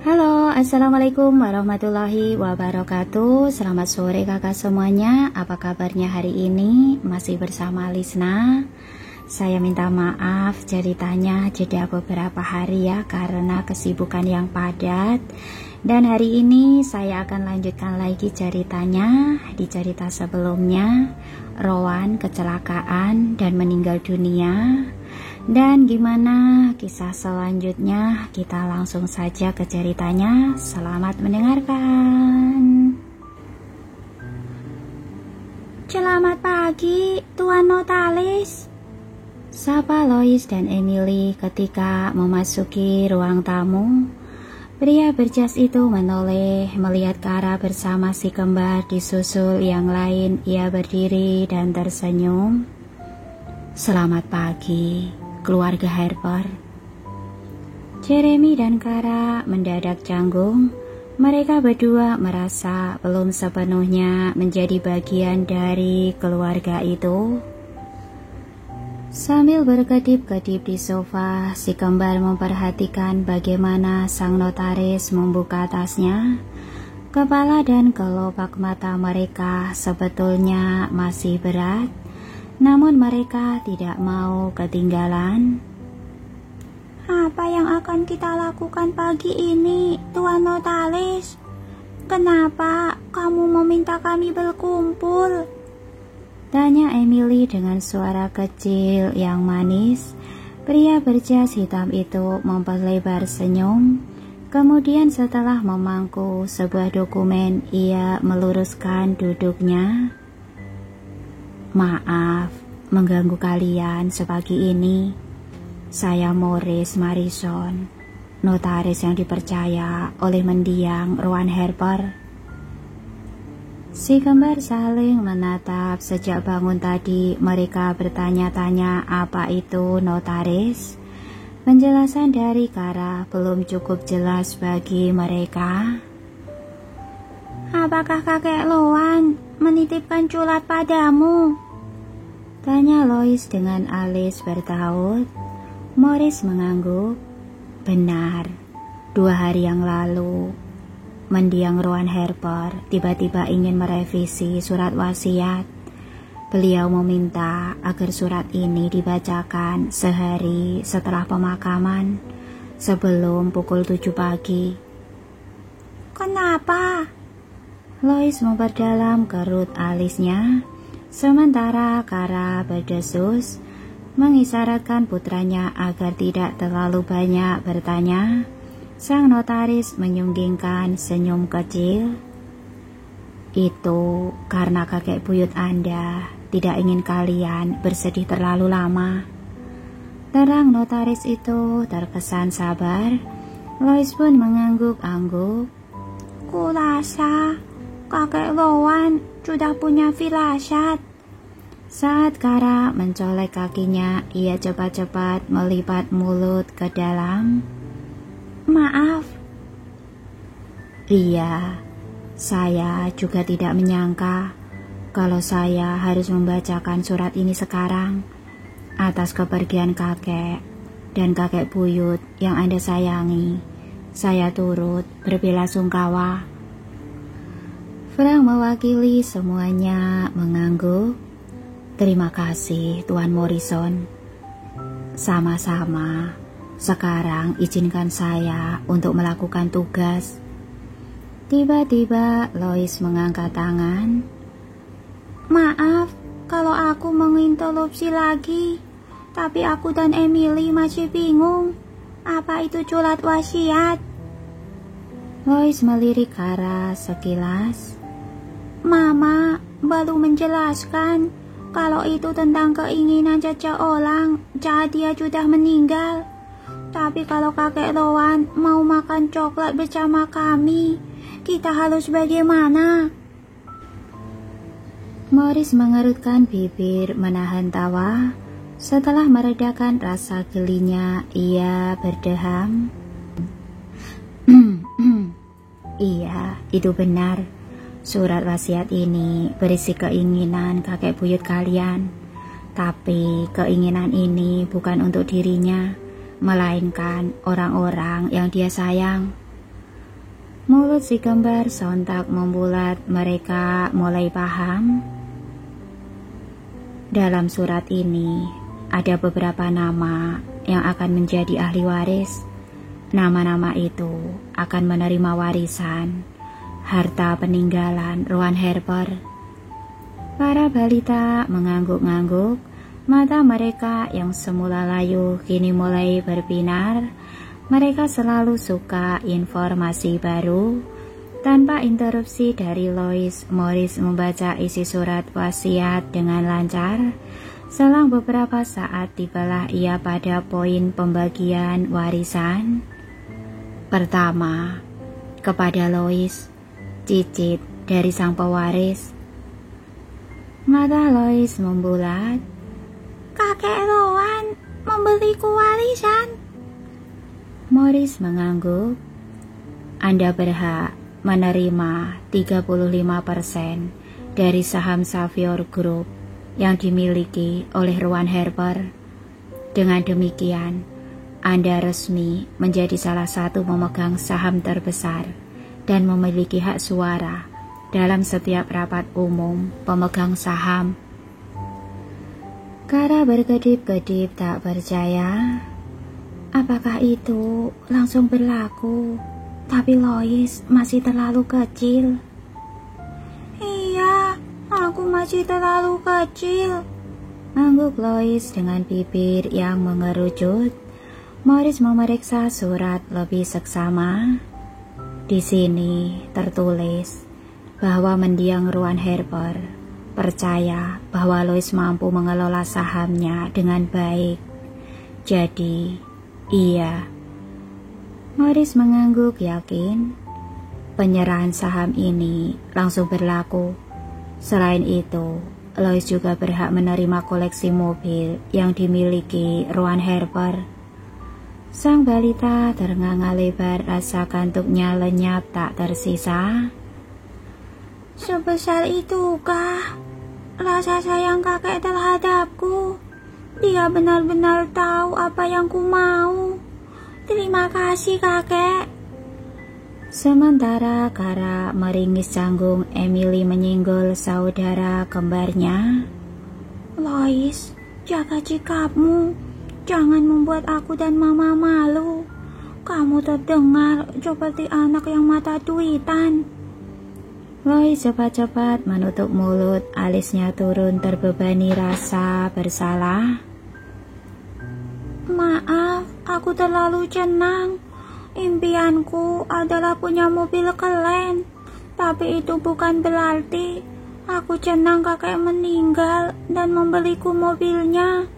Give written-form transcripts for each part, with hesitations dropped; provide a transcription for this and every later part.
Halo, Assalamualaikum warahmatullahi wabarakatuh. Selamat sore kakak semuanya. Apa kabarnya hari ini? Masih bersama Lisna. Saya minta maaf ceritanya jeda beberapa hari ya, karena kesibukan yang padat. Dan hari ini saya akan lanjutkan lagi ceritanya. Di cerita sebelumnya, Rowan kecelakaan dan meninggal dunia. Dan gimana kisah selanjutnya? Kita langsung saja ke ceritanya. Selamat mendengarkan. Selamat pagi, Tuan Notaris, sapa Lois dan Emily ketika memasuki ruang tamu. Pria berjas itu menoleh melihat Kara bersama si kembar disusul yang lain. Ia berdiri dan tersenyum. Selamat pagi, keluarga Harper. Jeremy dan Kara mendadak canggung. Mereka berdua merasa belum sepenuhnya menjadi bagian dari keluarga itu. Sambil berkedip-kedip di sofa, si kembar memperhatikan bagaimana sang notaris membuka tasnya. Kepala dan kelopak mata mereka sebetulnya masih berat, namun mereka tidak mau ketinggalan. Apa yang akan kita lakukan pagi ini, Tuan Notaris? Kenapa kamu meminta kami berkumpul? Tanya Emily dengan suara kecil yang manis. Pria berjas hitam itu memperlebar senyum. Kemudian setelah memangku sebuah dokumen, ia meluruskan duduknya. Maaf mengganggu kalian sepagi ini. Saya Morris Marison, notaris yang dipercaya oleh mendiang Rowan Harper. Si kembar saling menatap. Sejak bangun tadi mereka bertanya-tanya apa itu notaris. Penjelasan dari Kara belum cukup jelas bagi mereka. Apakah kakek Rowan menitipkan culat padamu? Tanya Lois dengan alis bertaut. Morris mengangguk. Benar, 2 hari yang lalu mendiang Rowan Harper tiba-tiba ingin merevisi surat wasiat. Beliau meminta agar surat ini dibacakan sehari setelah pemakaman, sebelum pukul 7 pagi. Kenapa? Lois memperdalam kerut alisnya, sementara Kara berdesus mengisyaratkan putranya agar tidak terlalu banyak bertanya. Sang notaris menyunggingkan senyum kecil. Itu karena kakek buyut Anda tidak ingin kalian bersedih terlalu lama. Terang notaris itu terkesan sabar. Lois pun mengangguk-angguk. Kurasa kakek Rowan sudah punya firasat. Saat Kara mencolek kakinya, ia cepat-cepat melipat mulut ke dalam. Maaf. Iya, saya juga tidak menyangka kalau saya harus membacakan surat ini sekarang atas kepergian kakek dan kakek buyut yang Anda sayangi. Saya turut berbelasungkawa. Frank mewakili semuanya mengangguk. Terima kasih, Tuan Morrison. Sama-sama. Sekarang izinkan saya untuk melakukan tugas. Tiba-tiba Lois mengangkat tangan. Maaf kalau aku menginterupsi lagi, tapi aku dan Emily masih bingung. Apa itu curat wasiat? Lois melirik Kara sekilas. Mama baru menjelaskan kalau itu tentang keinginan seseorang saat dia sudah meninggal. Tapi kalau kakek Rowan mau makan coklat bersama kami, kita harus bagaimana? Morris mengerutkan bibir menahan tawa. Setelah meredakan rasa gelinya, ia berdeham. Iya, itu benar. Surat wasiat ini berisi keinginan kakek buyut kalian. Tapi keinginan ini bukan untuk dirinya, melainkan orang-orang yang dia sayang. Mulut si kembar sontak membulat, mereka mulai paham. Dalam surat ini ada beberapa nama yang akan menjadi ahli waris. Nama-nama itu akan menerima warisan, harta peninggalan Rowan Harper. Para balita mengangguk-angguk, mata mereka yang semula layu kini mulai berbinar. Mereka selalu suka informasi baru. Tanpa interupsi dari Lois, Morris membaca isi surat wasiat dengan lancar. Selang beberapa saat tibalah ia pada poin pembagian warisan. Pertama, kepada Lois, cicit dari sang pewaris. Mata Lois membulat. Kakek Rowan membeliku warisan. Morris mengangguk. Anda berhak menerima 35% dari saham Savior Group yang dimiliki oleh Rowan Harper. Dengan demikian, Anda resmi menjadi salah satu pemegang saham terbesar dan memiliki hak suara dalam setiap rapat umum pemegang saham. Kara berkedip-kedip tak percaya. Apakah itu langsung berlaku? Tapi Lois masih terlalu kecil. Iya, aku masih terlalu kecil, angguk Lois dengan bibir yang mengerucut. Morris memeriksa surat lebih seksama. Di sini tertulis bahwa mendiang Rowan Harper percaya bahwa Lois mampu mengelola sahamnya dengan baik. Jadi, iya. Morris mengangguk yakin. Penyerahan saham ini langsung berlaku. Selain itu, Lois juga berhak menerima koleksi mobil yang dimiliki Rowan Harper. Sang balita ternganga lebar, rasa kantuknya lenyap tak tersisa. Sebesar itukah rasa sayang kakek terhadapku? Dia benar-benar tahu apa yang ku mau. Terima kasih kakek. Sementara Kara meringis canggung, Emily menyinggol saudara kembarnya. Lois, jaga sikapmu. Jangan membuat aku dan mama malu. Kamu terdengar seperti anak yang mata duitan. Lois cepat-cepat menutup mulut, alisnya turun terbebani rasa bersalah. Maaf, aku terlalu senang. Impianku adalah punya mobil keren. Tapi itu bukan berarti aku senang kakek meninggal dan membeliku mobilnya.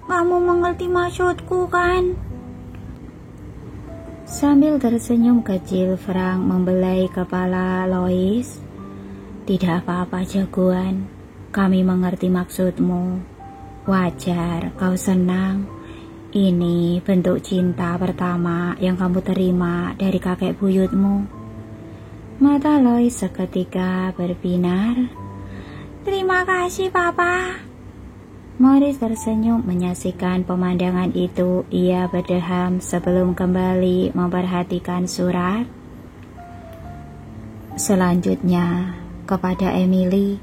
Kamu mengerti maksudku kan? Sambil tersenyum kecil, Frank membelai kepala Lois. Tidak apa-apa jagoan, kami mengerti maksudmu. Wajar kau senang. Ini bentuk cinta pertama yang kamu terima dari kakek buyutmu. Mata Lois seketika berbinar. Terima kasih papa. Morris tersenyum menyaksikan pemandangan itu. Ia berdeham sebelum kembali memperhatikan surat. Selanjutnya, kepada Emily,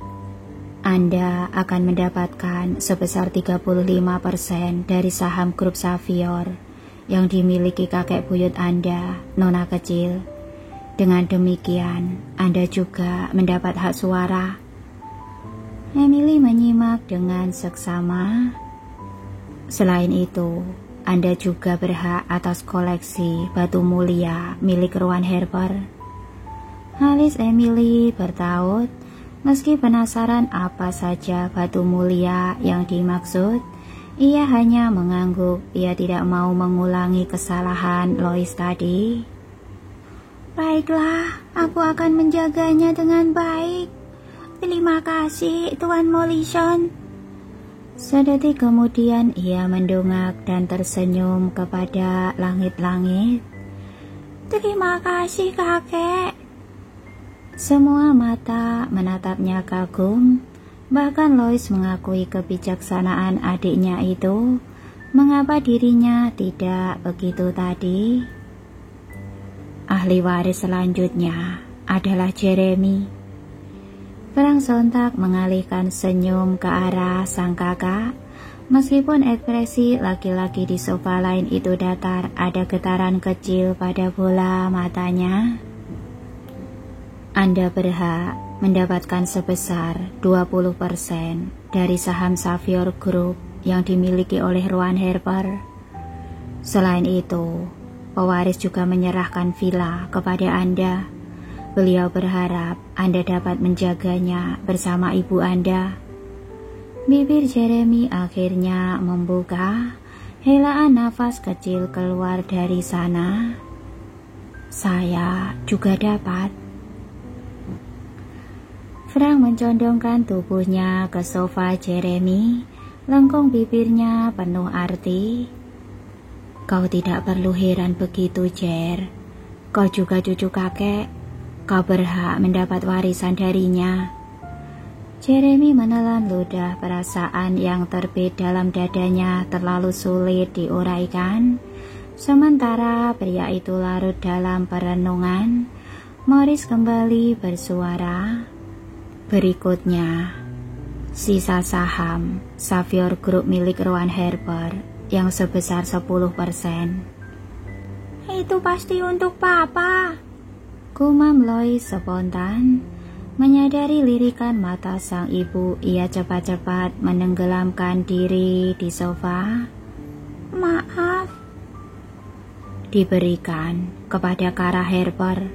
Anda akan mendapatkan sebesar 35% dari saham grup Savior yang dimiliki kakek buyut Anda, Nona kecil. Dengan demikian, Anda juga mendapat hak suara. Emily menyimak dengan seksama. Selain itu, Anda juga berhak atas koleksi batu mulia milik Rowan Harper. Alis Emily bertaut. Meski penasaran apa saja batu mulia yang dimaksud, ia hanya mengangguk. Ia tidak mau mengulangi kesalahan Lois tadi. Baiklah, aku akan menjaganya dengan baik. Terima kasih, Tuan Morrison. Sedetik kemudian ia mendongak dan tersenyum kepada langit-langit. Terima kasih, kakek. Semua mata menatapnya kagum. Bahkan Lois mengakui kebijaksanaan adiknya itu. Mengapa dirinya tidak begitu tadi? ahli waris selanjutnya adalah Jeremy. Frank sontak mengalihkan senyum ke arah sang kakak. Meskipun ekspresi laki-laki di sofa lain itu datar, ada getaran kecil pada bola matanya. Anda berhak mendapatkan sebesar 20% dari saham Xavier Group yang dimiliki oleh Rowan Harper. Selain itu, pewaris juga menyerahkan villa kepada Anda. Beliau berharap Anda dapat menjaganya bersama ibu Anda. Bibir Jeremy akhirnya membuka, helaan nafas kecil keluar dari sana. Saya juga dapat. Frank mencondongkan tubuhnya ke sofa Jeremy, lengkung bibirnya penuh arti. Kau tidak perlu heran begitu, Jer. Kau juga cucu kakek. Kau berhak mendapat warisan darinya. Jeremy menelan ludah, perasaan yang terbit dalam dadanya terlalu sulit diuraikan. Sementara pria itu larut dalam perenungan, Morris kembali bersuara. Berikutnya, sisa saham Xavier Group milik Rowan Harper yang sebesar 10%. Itu pasti untuk papa, gumam Lois spontan. Menyadari lirikan mata sang ibu, ia cepat-cepat menenggelamkan diri di sofa. Maaf. Diberikan kepada Kara Harper.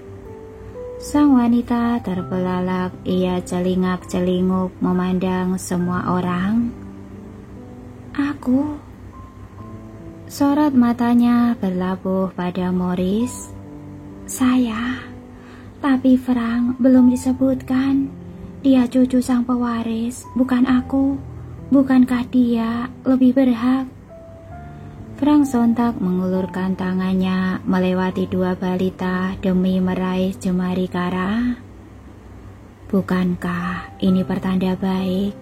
Sang wanita terbelalak, ia celingak-celinguk memandang semua orang. Aku. Sorot matanya berlabuh pada Morris. Saya. Tapi Frank belum disebutkan. Dia cucu sang pewaris, bukan aku. Bukankah dia lebih berhak? Frank sontak mengulurkan tangannya melewati dua balita demi meraih jemari Kara. Bukankah ini pertanda baik?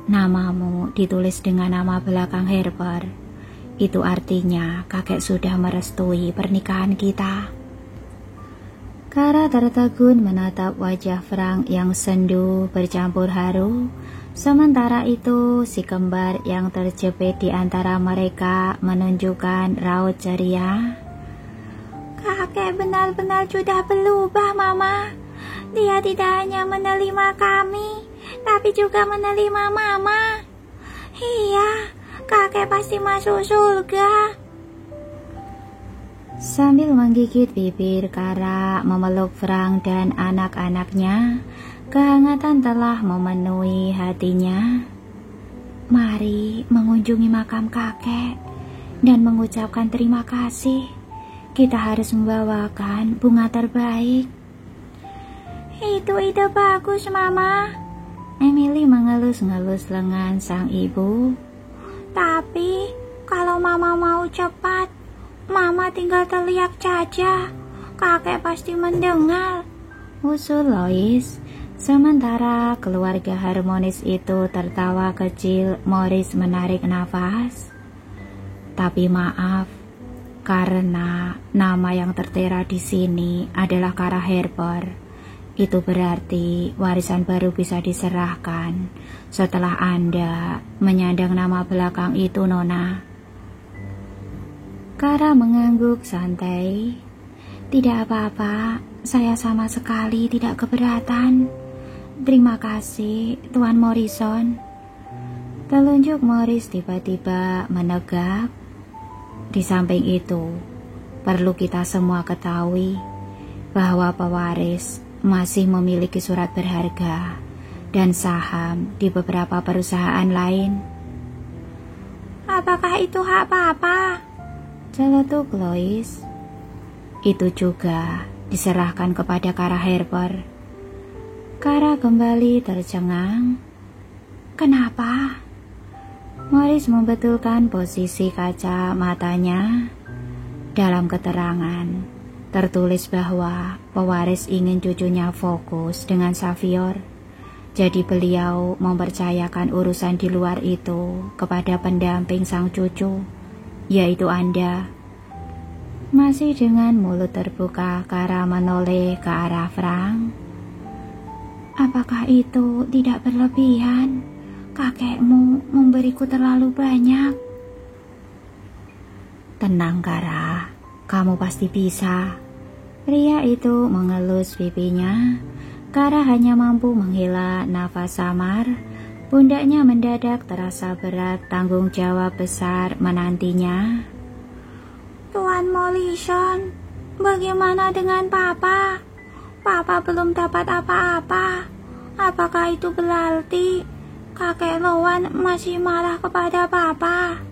Namamu ditulis dengan nama belakang Harper. Itu artinya kakek sudah merestui pernikahan kita. Kara tertegun menatap wajah Frank yang sendu bercampur haru. Sementara itu, si kembar yang terjepit di antara mereka menunjukkan raut ceria. Kakek benar-benar sudah berubah, Mama. Dia tidak hanya menerima kami, tapi juga menerima Mama. Iya, kakek pasti masuk surga. Sambil menggigit bibir, Kara memeluk Frank dan anak-anaknya. Kehangatan telah memenuhi hatinya. Mari mengunjungi makam kakek dan mengucapkan terima kasih. Kita harus membawakan bunga terbaik. Itu ide bagus, Mama. Emily mengelus-ngelus lengan sang ibu. Tapi kalau Mama mau cepat, Mama tinggal teriak saja. Kakek pasti mendengar, usul Lois. Sementara keluarga harmonis itu tertawa kecil, Morris menarik nafas. Tapi maaf, karena nama yang tertera di sini adalah Kara Harper. Itu berarti warisan baru bisa diserahkan setelah Anda menyandang nama belakang itu, Nona. Kara mengangguk santai. Tidak apa-apa, saya sama sekali tidak keberatan. Terima kasih, Tuan Morrison. Telunjuk Morris tiba-tiba menegak. Di samping itu, perlu kita semua ketahui bahwa pewaris masih memiliki surat berharga dan saham di beberapa perusahaan lain. Apakah itu hak Papa? Celetuk Lois. Itu juga diserahkan kepada Kara Harper. Kara kembali tercengang. Kenapa? Morris membetulkan posisi kaca matanya. Dalam keterangan tertulis bahwa pewaris ingin cucunya fokus dengan Xavier. Jadi beliau mempercayakan urusan di luar itu kepada pendamping sang cucu, yaitu Anda. Masih dengan mulut terbuka, Kara menoleh ke arah Frank. Apakah itu tidak berlebihan? Kakekmu memberiku terlalu banyak. Tenang Kara, kamu pasti bisa. Pria itu mengelus pipinya. Kara hanya mampu menghela nafas samar. Pundaknya mendadak terasa berat, tanggung jawab besar menantinya. Tuan Morrison, bagaimana dengan Papa? Papa belum dapat apa-apa. Apakah itu berarti kakek Loan masih marah kepada Papa?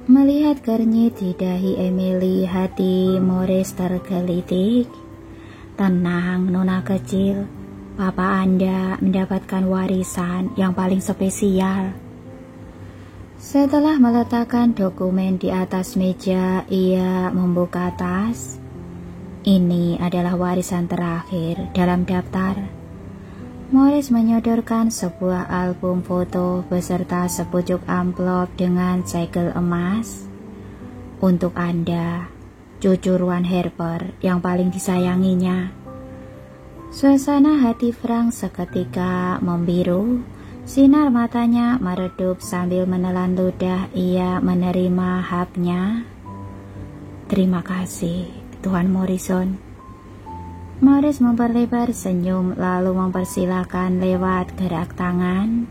Melihat kernyit di dahi Emily, hati Morris tergelitik. Tenang, Nona kecil. Papa Anda mendapatkan warisan yang paling spesial. Setelah meletakkan dokumen di atas meja, ia membuka tas. Ini adalah warisan terakhir dalam daftar. Morris menyodorkan sebuah album foto beserta sepucuk amplop dengan segel emas. Untuk Anda, cucu Ruan Harper yang paling disayanginya. Suasana hati Frank seketika membiru. Sinar matanya meredup sambil menelan ludah. Ia menerima hapnya. Terima kasih, Tuan Morrison. Morris memperlebar senyum lalu mempersilahkan lewat gerak tangan.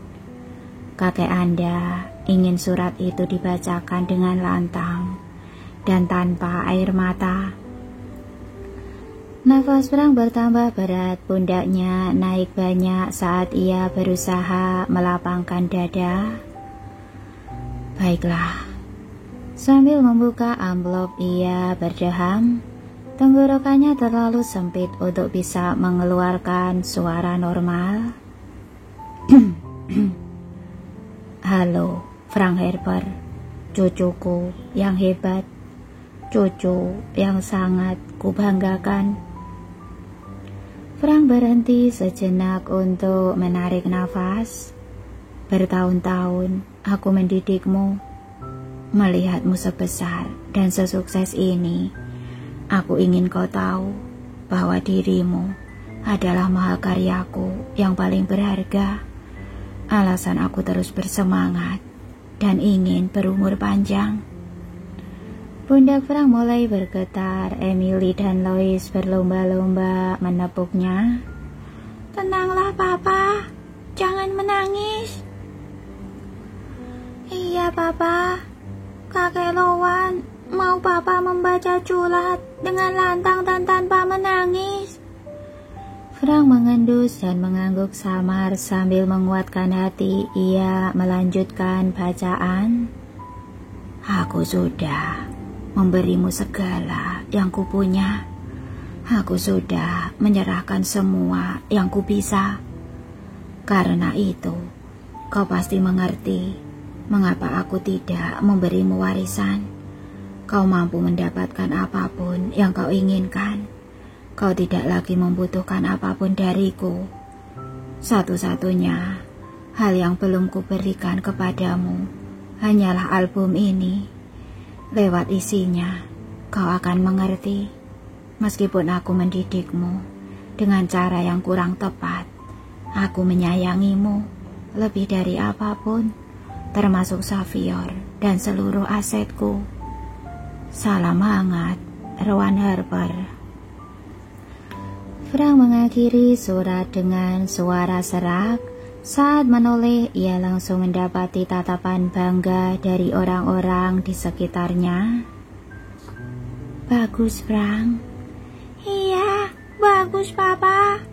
Kakek Anda ingin surat itu dibacakan dengan lantang dan tanpa air mata. Nafas Frank bertambah berat, pundaknya naik banyak saat ia berusaha melapangkan dada. Baiklah. Sambil membuka amplop ia berdeham. Tenggorokannya terlalu sempit untuk bisa mengeluarkan suara normal. Halo, Frank Harper, cucuku yang hebat, cucu yang sangat kubanggakan. Frank berhenti sejenak untuk menarik nafas. Bertahun-tahun aku mendidikmu, melihatmu sebesar dan sesukses ini. Aku ingin kau tahu bahwa dirimu adalah mahakaryaku yang paling berharga. Alasan aku terus bersemangat dan ingin berumur panjang. Pundak Frank mulai bergetar. Emily dan Lois berlomba-lomba menepuknya. Tenanglah Papa, jangan menangis. Iya Papa, kakek Loan mau Papa membaca surat dengan lantang dan tanpa menangis. Frank mengendus dan mengangguk samar sambil menguatkan hati. Ia melanjutkan bacaan. Aku sudah memberimu segala yang kupunya. Aku sudah menyerahkan semua yang kubisa. Karena itu, kau pasti mengerti mengapa aku tidak memberimu warisan. Kau mampu mendapatkan apapun yang kau inginkan. Kau tidak lagi membutuhkan apapun dariku. Satu-satunya hal yang belum kuberikan kepadamu hanyalah album ini. Lewat isinya, kau akan mengerti. Meskipun aku mendidikmu dengan cara yang kurang tepat, aku menyayangimu lebih dari apapun, termasuk Xavier dan seluruh asetku. Salam hangat, Ruan Harper. Frank mengakhiri surat dengan suara serak. Saat menoleh, ia langsung mendapati tatapan bangga dari orang-orang di sekitarnya. Bagus, Frank. Iya, bagus, Papa.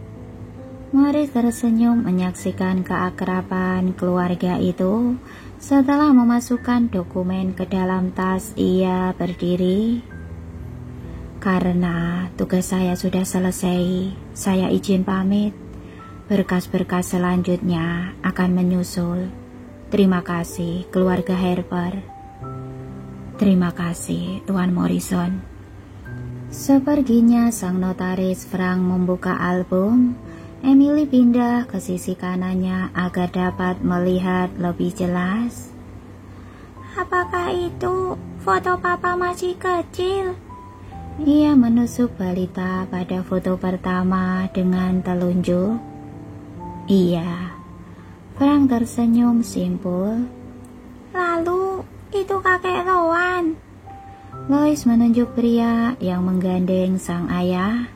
Morris tersenyum menyaksikan keakraban keluarga itu. Setelah memasukkan dokumen ke dalam tas, ia berdiri. Karena tugas saya sudah selesai, saya izin pamit. Berkas-berkas selanjutnya akan menyusul. Terima kasih, keluarga Harper. Terima kasih, Tuan Morrison. Seperginya sang notaris, Frank membuka album. Emily pindah ke sisi kanannya agar dapat melihat lebih jelas. Apakah itu foto papa masih kecil. Ia menusuk balita pada foto pertama dengan telunjuk. Iya, Frank tersenyum simpul. Lalu, itu kakek Rowan. Lois menunjuk pria yang menggandeng sang ayah.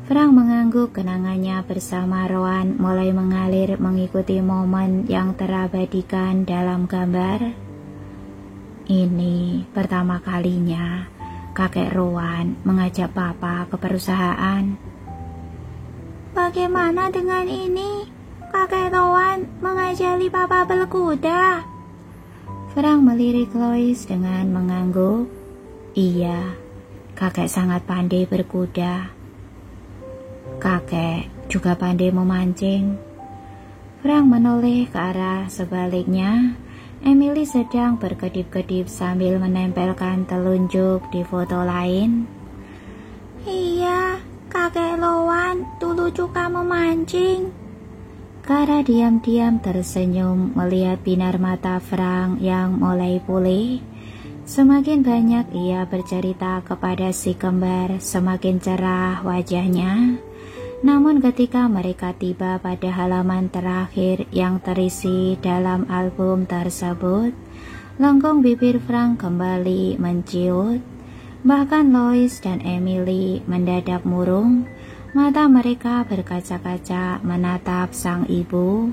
Frank mengangguk, kenangannya bersama Rowan mulai mengalir mengikuti momen yang terabadikan dalam gambar. Ini pertama kalinya kakek Rowan mengajak papa ke perusahaan. Bagaimana dengan ini? Kakek Rowan mengajari papa berkuda. Frank melirik Lois dengan mengangguk. Iya, kakek sangat pandai berkuda. Kakek juga pandai memancing. Frank menoleh ke arah sebaliknya. Emily sedang berkedip-kedip sambil menempelkan telunjuk di foto lain. Iya, kakek Rowan dulu juga memancing. Kara diam-diam tersenyum melihat binar mata Frank yang mulai pulih. Semakin banyak ia bercerita kepada si kembar, semakin cerah wajahnya. Namun ketika mereka tiba pada halaman terakhir yang terisi dalam album tersebut, lengkung bibir Frank kembali menciut. Bahkan Lois dan Emily mendadak murung. Mata mereka berkaca-kaca menatap sang ibu.